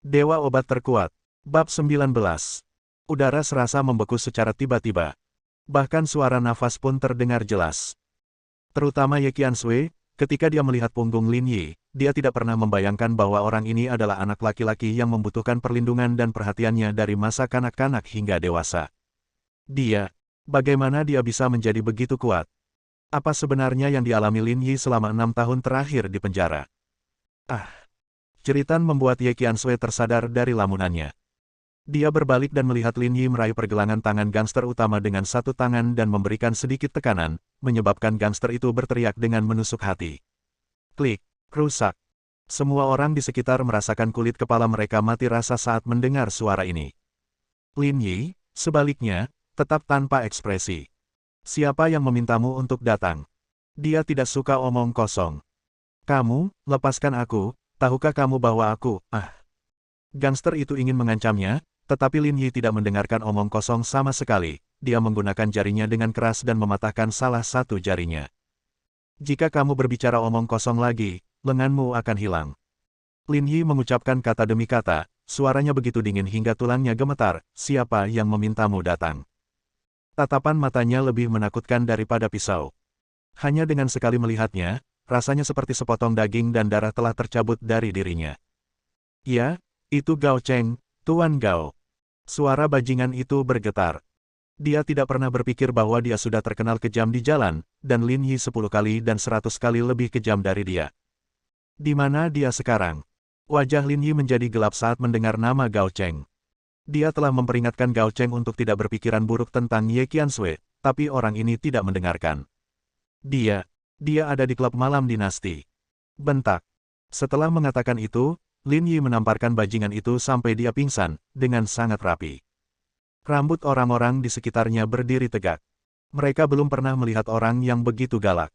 Dewa Obat Terkuat. Bab 19. Udara serasa membeku secara tiba-tiba. Bahkan suara nafas pun terdengar jelas. Terutama Ye Qiansui, ketika dia melihat punggung Lin Yi, dia tidak pernah membayangkan bahwa orang ini adalah anak laki-laki yang membutuhkan perlindungan dan perhatiannya dari masa kanak-kanak hingga dewasa. Bagaimana dia bisa menjadi begitu kuat? Apa sebenarnya yang dialami Lin Yi selama 6 tahun terakhir di penjara? Jeritan membuat Ye Qiansui tersadar dari lamunannya. Dia berbalik dan melihat Lin Yi meraih pergelangan tangan gangster utama dengan satu tangan dan memberikan sedikit tekanan, menyebabkan gangster itu berteriak dengan menusuk hati. Klik, rusak. Semua orang di sekitar merasakan kulit kepala mereka mati rasa saat mendengar suara ini. Lin Yi, sebaliknya, tetap tanpa ekspresi. Siapa yang memintamu untuk datang? Dia tidak suka omong kosong. Kamu, lepaskan aku. Tahukah kamu bahwa aku, Gangster itu ingin mengancamnya, tetapi Lin Yi tidak mendengarkan omong kosong sama sekali. Dia menggunakan jarinya dengan keras dan mematahkan salah satu jarinya. Jika kamu berbicara omong kosong lagi, lenganmu akan hilang. Lin Yi mengucapkan kata demi kata, suaranya begitu dingin hingga tulangnya gemetar. Siapa yang memintamu datang? Tatapan matanya lebih menakutkan daripada pisau. Hanya dengan sekali melihatnya, rasanya seperti sepotong daging dan darah telah tercabut dari dirinya. Ya, itu Gao Cheng, Tuan Gao. Suara bajingan itu bergetar. Dia tidak pernah berpikir bahwa dia sudah terkenal kejam di jalan, dan Lin Yi 10 kali dan 100 kali lebih kejam dari dia. Di mana dia sekarang? Wajah Lin Yi menjadi gelap saat mendengar nama Gao Cheng. Dia telah memperingatkan Gao Cheng untuk tidak berpikiran buruk tentang Ye Qiansui, tapi orang ini tidak mendengarkan. Dia ada di klub malam dinasti. Bentak. Setelah mengatakan itu, Lin Yi menamparkan bajingan itu sampai dia pingsan, dengan sangat rapi. Rambut orang-orang di sekitarnya berdiri tegak. Mereka belum pernah melihat orang yang begitu galak.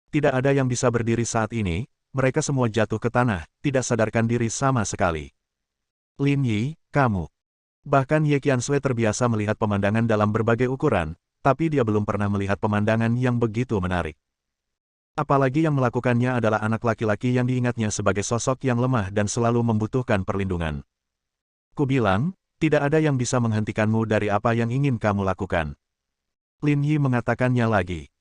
Tidak ada yang bisa berdiri saat ini, mereka semua jatuh ke tanah, tidak sadarkan diri sama sekali. Lin Yi, kamu. Bahkan Ye Qiansui terbiasa melihat pemandangan dalam berbagai ukuran, tapi dia belum pernah melihat pemandangan yang begitu menarik. Apalagi yang melakukannya adalah anak laki-laki yang diingatnya sebagai sosok yang lemah dan selalu membutuhkan perlindungan. Kubilang, tidak ada yang bisa menghentikanmu dari apa yang ingin kamu lakukan. Lin Yi mengatakannya lagi.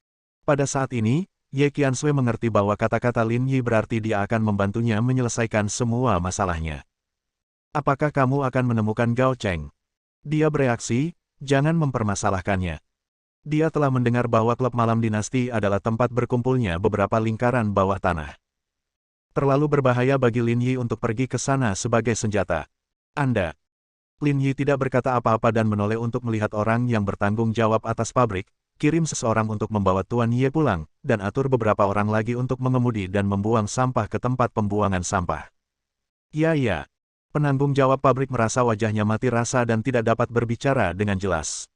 Pada saat ini, Ye Qiansui mengerti bahwa kata-kata Lin Yi berarti dia akan membantunya menyelesaikan semua masalahnya. Apakah kamu akan menemukan Gao Cheng? Dia bereaksi, jangan mempermasalahkannya. Dia telah mendengar bahwa klub malam dinasti adalah tempat berkumpulnya beberapa lingkaran bawah tanah. Terlalu berbahaya bagi Lin Yi untuk pergi ke sana sebagai senjata. Anda. Lin Yi tidak berkata apa-apa dan menoleh untuk melihat orang yang bertanggung jawab atas pabrik, kirim seseorang untuk membawa Tuan Ye pulang, dan atur beberapa orang lagi untuk mengemudi dan membuang sampah ke tempat pembuangan sampah. Ya. Penanggung jawab pabrik merasa wajahnya mati rasa dan tidak dapat berbicara dengan jelas.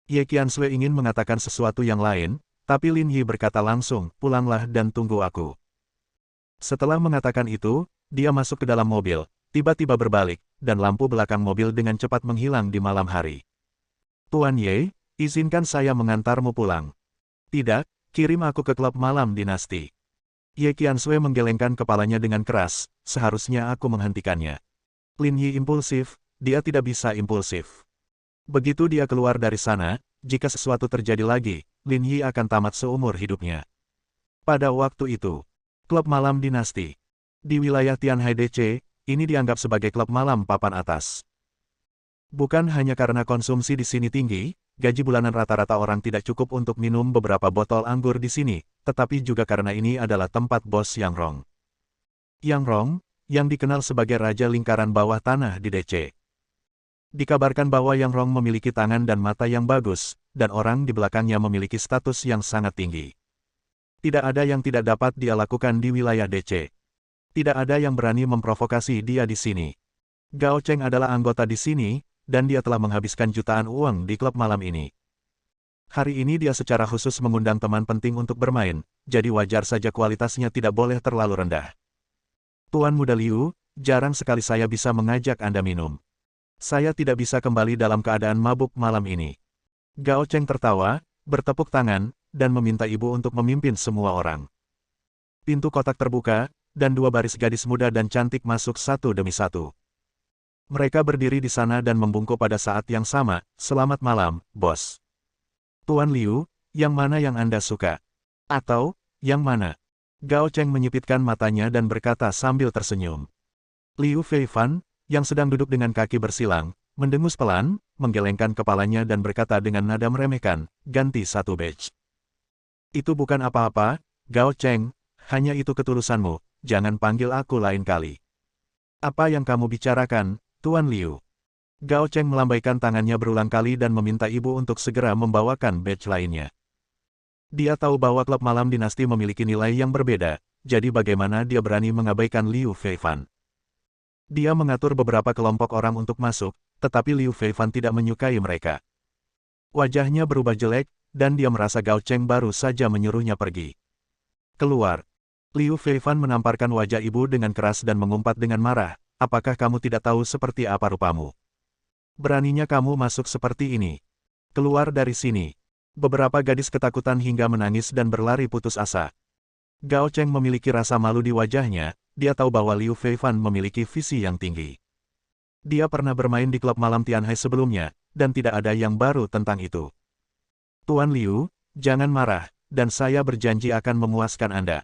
Ye Qiansui ingin mengatakan sesuatu yang lain, tapi Lin Yi berkata langsung, pulanglah dan tunggu aku. Setelah mengatakan itu, dia masuk ke dalam mobil, tiba-tiba berbalik, dan lampu belakang mobil dengan cepat menghilang di malam hari. Tuan Ye, izinkan saya mengantarmu pulang. Tidak, kirim aku ke klub malam dinasti. Ye Qiansui menggelengkan kepalanya dengan keras, seharusnya aku menghentikannya. Lin Yi impulsif, dia tidak bisa impulsif. Begitu dia keluar dari sana, jika sesuatu terjadi lagi, Lin Yi akan tamat seumur hidupnya. Pada waktu itu, klub malam dinasti. Di wilayah Tianhai DC, ini dianggap sebagai klub malam papan atas. Bukan hanya karena konsumsi di sini tinggi, gaji bulanan rata-rata orang tidak cukup untuk minum beberapa botol anggur di sini, tetapi juga karena ini adalah tempat bos Yang Rong. Yang Rong, yang dikenal sebagai Raja Lingkaran Bawah Tanah di DC. Dikabarkan bahwa Yang Rong memiliki tangan dan mata yang bagus, dan orang di belakangnya memiliki status yang sangat tinggi. Tidak ada yang tidak dapat dia lakukan di wilayah DC. Tidak ada yang berani memprovokasi dia di sini. Gao Cheng adalah anggota di sini, dan dia telah menghabiskan jutaan uang di klub malam ini. Hari ini dia secara khusus mengundang teman penting untuk bermain, jadi wajar saja kualitasnya tidak boleh terlalu rendah. Tuan Muda Liu, jarang sekali saya bisa mengajak Anda minum. Saya tidak bisa kembali dalam keadaan mabuk malam ini. Gao Cheng tertawa, bertepuk tangan, dan meminta ibu untuk memimpin semua orang. Pintu kotak terbuka, dan dua baris gadis muda dan cantik masuk satu demi satu. Mereka berdiri di sana dan membungkuk pada saat yang sama. Selamat malam, bos. Tuan Liu, yang mana yang Anda suka? Atau, yang mana? Gao Cheng menyipitkan matanya dan berkata sambil tersenyum. Liu Feifan, yang sedang duduk dengan kaki bersilang, mendengus pelan, menggelengkan kepalanya dan berkata dengan nada meremehkan, ganti satu batch. Itu bukan apa-apa, Gao Cheng, hanya itu ketulusanmu, jangan panggil aku lain kali. Apa yang kamu bicarakan, Tuan Liu? Gao Cheng melambaikan tangannya berulang kali dan meminta ibu untuk segera membawakan badge lainnya. Dia tahu bahwa klub malam dinasti memiliki nilai yang berbeda, jadi bagaimana dia berani mengabaikan Liu Feifan. Dia mengatur beberapa kelompok orang untuk masuk, tetapi Liu Feifan tidak menyukai mereka. Wajahnya berubah jelek, dan dia merasa Gao Cheng baru saja menyuruhnya pergi. Keluar. Liu Feifan menamparkan wajah ibu dengan keras dan mengumpat dengan marah, apakah kamu tidak tahu seperti apa rupamu? Beraninya kamu masuk seperti ini. Keluar dari sini. Beberapa gadis ketakutan hingga menangis dan berlari putus asa. Gao Cheng memiliki rasa malu di wajahnya, dia tahu bahwa Liu Feifan memiliki visi yang tinggi. Dia pernah bermain di klub malam Tianhai sebelumnya, dan tidak ada yang baru tentang itu. Tuan Liu, jangan marah, dan saya berjanji akan memuaskan Anda.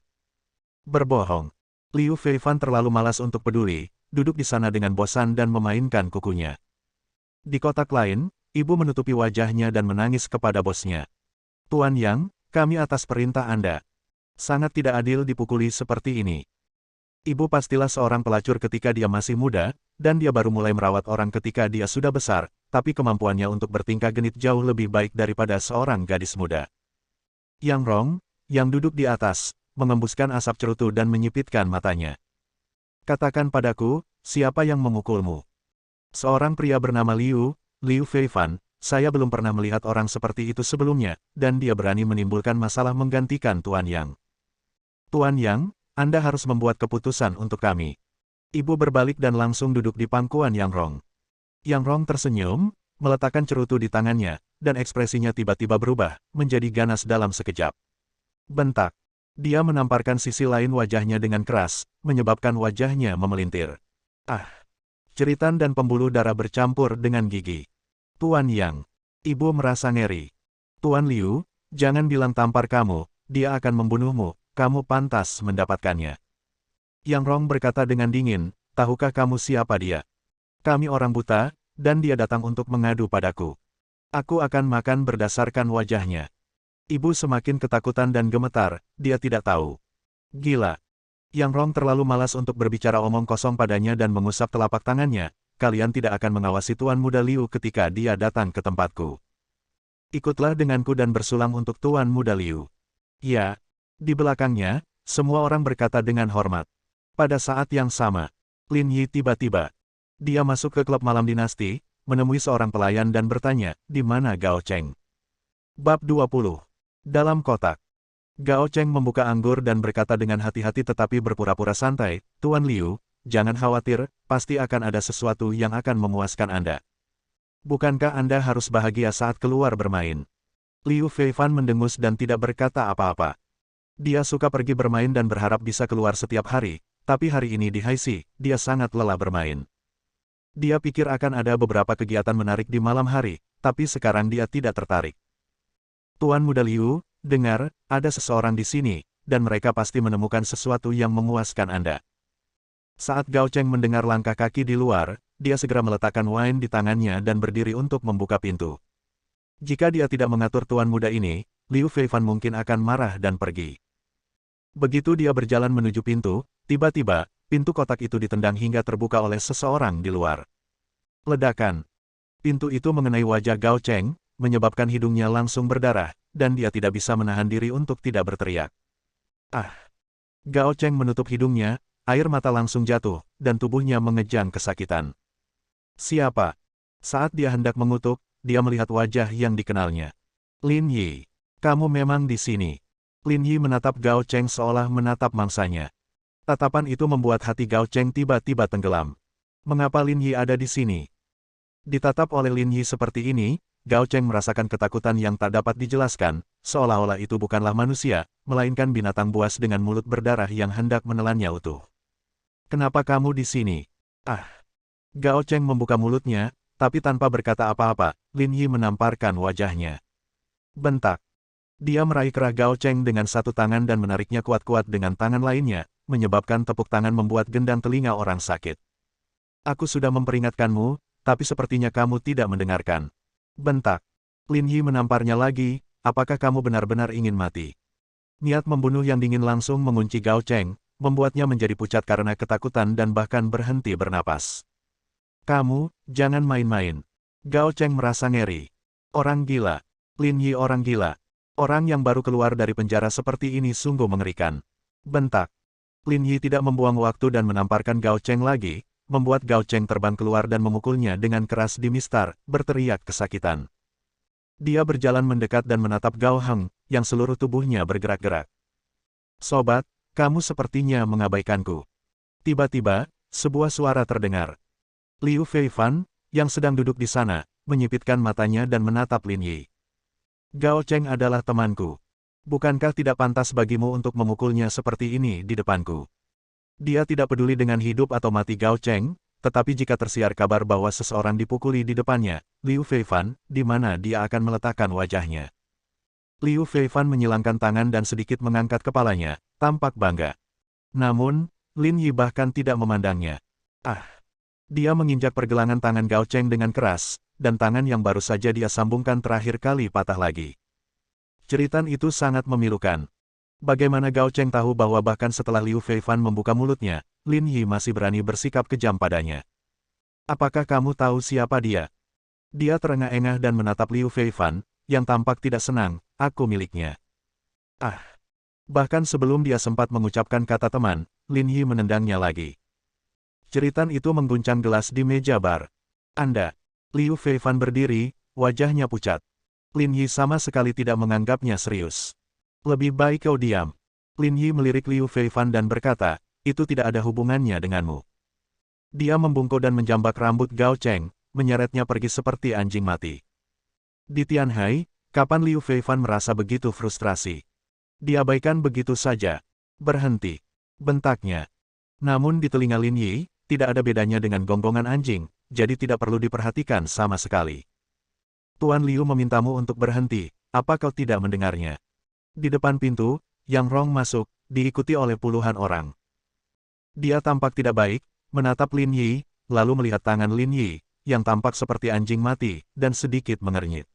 Berbohong. Liu Feifan terlalu malas untuk peduli, duduk di sana dengan bosan dan memainkan kukunya. Di kotak lain, ibu menutupi wajahnya dan menangis kepada bosnya. Tuan Yang, kami atas perintah Anda. Sangat tidak adil dipukuli seperti ini. Ibu pastilah seorang pelacur ketika dia masih muda, dan dia baru mulai merawat orang ketika dia sudah besar, tapi kemampuannya untuk bertingkah genit jauh lebih baik daripada seorang gadis muda. Yang Rong, yang duduk di atas, mengembuskan asap cerutu dan menyipitkan matanya. Katakan padaku, siapa yang memukulmu? Seorang pria bernama Liu Feifan, saya belum pernah melihat orang seperti itu sebelumnya, dan dia berani menimbulkan masalah menggantikan Tuan Yang. Tuan Yang, Anda harus membuat keputusan untuk kami. Ibu berbalik dan langsung duduk di pangkuan Yang Rong. Yang Rong tersenyum, meletakkan cerutu di tangannya, dan ekspresinya tiba-tiba berubah, menjadi ganas dalam sekejap. Bentak. Dia menamparkan sisi lain wajahnya dengan keras, menyebabkan wajahnya memelintir. Ah! Jeritan dan pembuluh darah bercampur dengan gigi. Tuan Yang. Ibu merasa ngeri. Tuan Liu, jangan bilang tampar kamu, dia akan membunuhmu, kamu pantas mendapatkannya. Yang Rong berkata dengan dingin, tahukah kamu siapa dia? Kami orang buta, dan dia datang untuk mengadu padaku. Aku akan makan berdasarkan wajahnya. Ibu semakin ketakutan dan gemetar, dia tidak tahu. Gila. Yang Rong terlalu malas untuk berbicara omong kosong padanya dan mengusap telapak tangannya, kalian tidak akan mengawasi Tuan Muda Liu ketika dia datang ke tempatku. Ikutlah denganku dan bersulang untuk Tuan Muda Liu. Ya. Di belakangnya, semua orang berkata dengan hormat. Pada saat yang sama, Lin Yi tiba-tiba. Dia masuk ke klub malam dinasti, menemui seorang pelayan dan bertanya, di mana Gao Cheng? Bab 20. Dalam kotak. Gao Cheng membuka anggur dan berkata dengan hati-hati tetapi berpura-pura santai, Tuan Liu, jangan khawatir, pasti akan ada sesuatu yang akan memuaskan Anda. Bukankah Anda harus bahagia saat keluar bermain? Liu Feifan mendengus dan tidak berkata apa-apa. Dia suka pergi bermain dan berharap bisa keluar setiap hari, tapi hari ini di Haixi, dia sangat lelah bermain. Dia pikir akan ada beberapa kegiatan menarik di malam hari, tapi sekarang dia tidak tertarik. Tuan Muda Liu, dengar, ada seseorang di sini, dan mereka pasti menemukan sesuatu yang memuaskan Anda. Saat Gao Cheng mendengar langkah kaki di luar, dia segera meletakkan wine di tangannya dan berdiri untuk membuka pintu. Jika dia tidak mengatur Tuan Muda ini, Liu Feifan mungkin akan marah dan pergi. Begitu dia berjalan menuju pintu, tiba-tiba, pintu kotak itu ditendang hingga terbuka oleh seseorang di luar. Ledakan. Pintu itu mengenai wajah Gao Cheng, menyebabkan hidungnya langsung berdarah, dan dia tidak bisa menahan diri untuk tidak berteriak. Ah! Gao Cheng menutup hidungnya, air mata langsung jatuh, dan tubuhnya mengejang kesakitan. Siapa? Saat dia hendak mengutuk, dia melihat wajah yang dikenalnya. Lin Yi. Kamu memang di sini. Lin Yi menatap Gao Cheng seolah menatap mangsanya. Tatapan itu membuat hati Gao Cheng tiba-tiba tenggelam. Mengapa Lin Yi ada di sini? Ditatap oleh Lin Yi seperti ini, Gao Cheng merasakan ketakutan yang tak dapat dijelaskan, seolah-olah itu bukanlah manusia, melainkan binatang buas dengan mulut berdarah yang hendak menelannya utuh. Kenapa kamu di sini? Ah! Gao Cheng membuka mulutnya, tapi tanpa berkata apa-apa, Lin Yi menamparkan wajahnya. Bentak. Dia meraih kerah Gao Cheng dengan satu tangan dan menariknya kuat-kuat dengan tangan lainnya, menyebabkan tepuk tangan membuat gendang telinga orang sakit. Aku sudah memperingatkanmu, tapi sepertinya kamu tidak mendengarkan. Bentak. Lin Yi menamparnya lagi, apakah kamu benar-benar ingin mati? Niat membunuh yang dingin langsung mengunci Gao Cheng, membuatnya menjadi pucat karena ketakutan dan bahkan berhenti bernapas. Kamu, jangan main-main. Gao Cheng merasa ngeri. Orang gila. Lin Yi orang gila. Orang yang baru keluar dari penjara seperti ini sungguh mengerikan. Bentak. Lin Yi tidak membuang waktu dan menamparkan Gao Cheng lagi, membuat Gao Cheng terbang keluar dan memukulnya dengan keras di mistar, berteriak kesakitan. Dia berjalan mendekat dan menatap Gao Heng, yang seluruh tubuhnya bergerak-gerak. Sobat, kamu sepertinya mengabaikanku. Tiba-tiba, sebuah suara terdengar. Liu Feifan, yang sedang duduk di sana, menyipitkan matanya dan menatap Lin Yi. Gao Cheng adalah temanku. Bukankah tidak pantas bagimu untuk memukulnya seperti ini di depanku? Dia tidak peduli dengan hidup atau mati Gao Cheng, tetapi jika tersiar kabar bahwa seseorang dipukuli di depannya, Liu Feifan, di mana dia akan meletakkan wajahnya? Liu Feifan menyilangkan tangan dan sedikit mengangkat kepalanya, tampak bangga. Namun, Lin Yi bahkan tidak memandangnya. Dia menginjak pergelangan tangan Gao Cheng dengan keras, dan tangan yang baru saja dia sambungkan terakhir kali patah lagi. Jeritan itu sangat memilukan. Bagaimana Gao Cheng tahu bahwa bahkan setelah Liu Feifan membuka mulutnya, Lin Yi masih berani bersikap kejam padanya? Apakah kamu tahu siapa dia? Dia terengah-engah dan menatap Liu Feifan, yang tampak tidak senang, aku miliknya. Bahkan sebelum dia sempat mengucapkan kata teman, Lin Yi menendangnya lagi. Jeritan itu mengguncang gelas di meja bar. Anda. Liu Feifan berdiri, wajahnya pucat. Lin Yi sama sekali tidak menganggapnya serius. Lebih baik kau diam. Lin Yi melirik Liu Feifan dan berkata, itu tidak ada hubungannya denganmu. Dia membungkuk dan menjambak rambut Gao Cheng, menyeretnya pergi seperti anjing mati. Di Tianhai, kapan Liu Feifan merasa begitu frustrasi? Diabaikan begitu saja. Berhenti. Bentaknya. Namun di telinga Lin Yi, tidak ada bedanya dengan gonggongan anjing, jadi tidak perlu diperhatikan sama sekali. Tuan Liu memintamu untuk berhenti, apa kau tidak mendengarnya? Di depan pintu, Yang Rong masuk, diikuti oleh puluhan orang. Dia tampak tidak baik, menatap Lin Yi, lalu melihat tangan Lin Yi, yang tampak seperti anjing mati, dan sedikit mengernyit.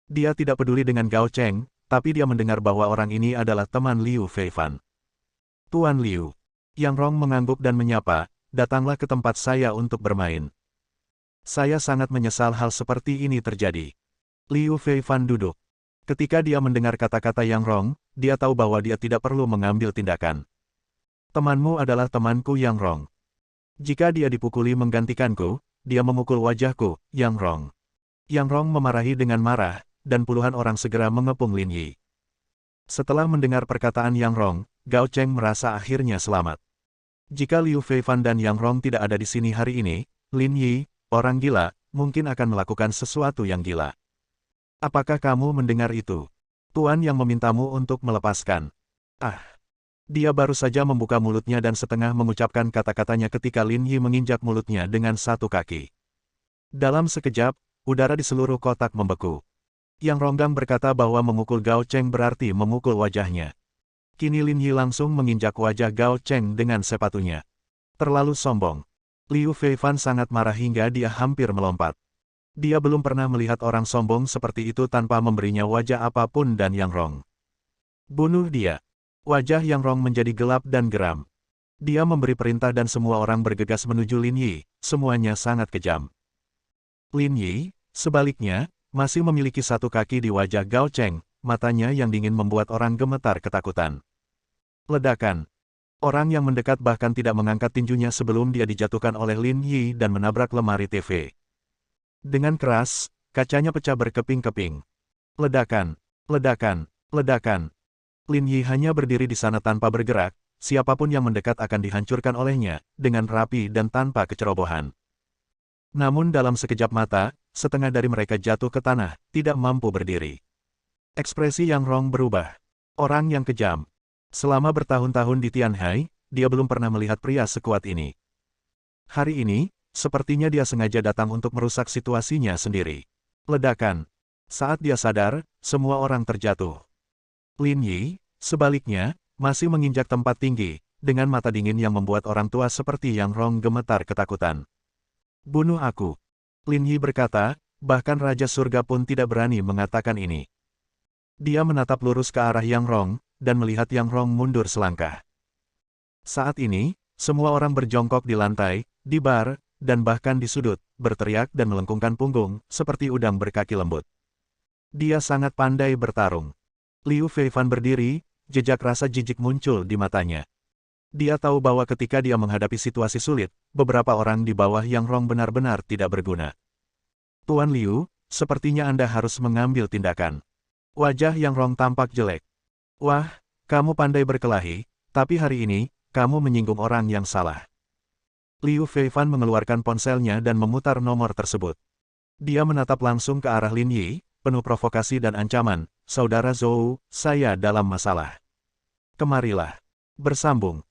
Dia tidak peduli dengan Gao Cheng, tapi dia mendengar bahwa orang ini adalah teman Liu Feifan. Tuan Liu. Yang Rong mengangguk dan menyapa, datanglah ke tempat saya untuk bermain. Saya sangat menyesal hal seperti ini terjadi. Liu Feifan duduk. Ketika dia mendengar kata-kata Yang Rong, dia tahu bahwa dia tidak perlu mengambil tindakan. Temanmu adalah temanku Yang Rong. Jika dia dipukuli menggantikanku, dia memukul wajahku, Yang Rong. Yang Rong memarahi dengan marah, dan puluhan orang segera mengepung Lin Yi. Setelah mendengar perkataan Yang Rong, Gao Cheng merasa akhirnya selamat. Jika Liu Feifan dan Yang Rong tidak ada di sini hari ini, Lin Yi, orang gila, mungkin akan melakukan sesuatu yang gila. Apakah kamu mendengar itu? Tuan yang memintamu untuk melepaskan. Dia baru saja membuka mulutnya dan setengah mengucapkan kata-katanya ketika Lin Yi menginjak mulutnya dengan satu kaki. Dalam sekejap, udara di seluruh kotak membeku. Yang Ronggang berkata bahwa memukul Gao Cheng berarti memukul wajahnya. Kini Lin Yi langsung menginjak wajah Gao Cheng dengan sepatunya. Terlalu sombong. Liu Feifan sangat marah hingga dia hampir melompat. Dia belum pernah melihat orang sombong seperti itu tanpa memberinya wajah apapun dan Yang Rong. Bunuh dia. Wajah Yang Rong menjadi gelap dan geram. Dia memberi perintah dan semua orang bergegas menuju Lin Yi, semuanya sangat kejam. Lin Yi, sebaliknya, masih memiliki satu kaki di wajah Gao Cheng, matanya yang dingin membuat orang gemetar ketakutan. Ledakan. Orang yang mendekat bahkan tidak mengangkat tinjunya sebelum dia dijatuhkan oleh Lin Yi dan menabrak lemari TV. Dengan keras, kacanya pecah berkeping-keping. Ledakan, ledakan, ledakan. Lin Yi hanya berdiri di sana tanpa bergerak, siapapun yang mendekat akan dihancurkan olehnya, dengan rapi dan tanpa kecerobohan. Namun dalam sekejap mata, setengah dari mereka jatuh ke tanah, tidak mampu berdiri. Ekspresi Yang Rong berubah. Orang yang kejam. Selama bertahun-tahun di Tianhai, dia belum pernah melihat pria sekuat ini. Hari ini, Sepertinya dia sengaja datang untuk merusak situasinya sendiri. Ledakan. Saat dia sadar, semua orang terjatuh. Lin Yi, sebaliknya, masih menginjak tempat tinggi, dengan mata dingin yang membuat orang tua seperti Yang Rong gemetar ketakutan. Bunuh aku. Lin Yi berkata, bahkan Raja Surga pun tidak berani mengatakan ini. Dia menatap lurus ke arah Yang Rong, dan melihat Yang Rong mundur selangkah. Saat ini, semua orang berjongkok di lantai, di bar, dan bahkan di sudut, berteriak dan melengkungkan punggung, seperti udang berkaki lembut. Dia sangat pandai bertarung. Liu Feifan berdiri, jejak rasa jijik muncul di matanya. Dia tahu bahwa ketika dia menghadapi situasi sulit, beberapa orang di bawah Yang Rong benar-benar tidak berguna. Tuan Liu, sepertinya Anda harus mengambil tindakan. Wajah Yang Rong tampak jelek. Wah, kamu pandai berkelahi, tapi hari ini, kamu menyinggung orang yang salah. Liu Feifan mengeluarkan ponselnya dan memutar nomor tersebut. Dia menatap langsung ke arah Lin Yi, penuh provokasi dan ancaman, Saudara Zhou, saya dalam masalah. Kemarilah. Bersambung.